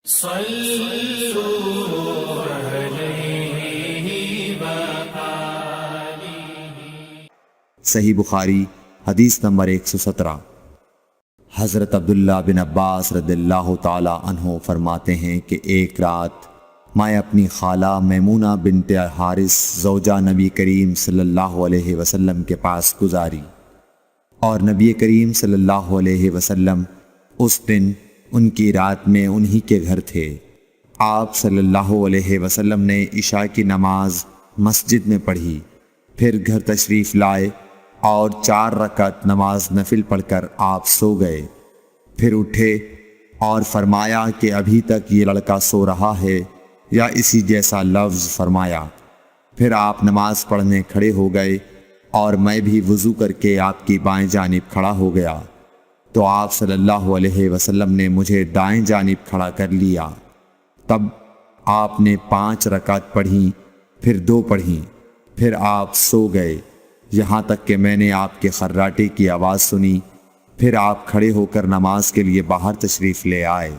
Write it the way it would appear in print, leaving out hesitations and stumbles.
صلوا علیہ وآلہ۔ صحیح بخاری حدیث نمبر 117۔ حضرت عبداللہ بن عباس رضی اللہ تعالی عنہ فرماتے ہیں کہ ایک رات میں اپنی خالہ میمونہ بنت حارث زوجہ نبی کریم صلی اللہ علیہ وسلم کے پاس گزاری، اور نبی کریم صلی اللہ علیہ وسلم اس دن ان کی رات میں انہی کے گھر تھے۔ آپ صلی اللہ علیہ وسلم نے عشاء کی نماز مسجد میں پڑھی، پھر گھر تشریف لائے اور 4 رکعت نماز نفل پڑھ کر آپ سو گئے۔ پھر اٹھے اور فرمایا کہ ابھی تک یہ لڑکا سو رہا ہے یا اسی جیسا لفظ فرمایا۔ پھر آپ نماز پڑھنے کھڑے ہو گئے اور میں بھی وضو کر کے آپ کی بائیں جانب کھڑا ہو گیا، تو آپ صلی اللہ علیہ وسلم نے مجھے دائیں جانب کھڑا کر لیا۔ تب آپ نے 5 رکعت پڑھیں، پھر 2 پڑھیں، پھر آپ سو گئے، یہاں تک کہ میں نے آپ کے خراٹے کی آواز سنی۔ پھر آپ کھڑے ہو کر نماز کے لیے باہر تشریف لے آئے۔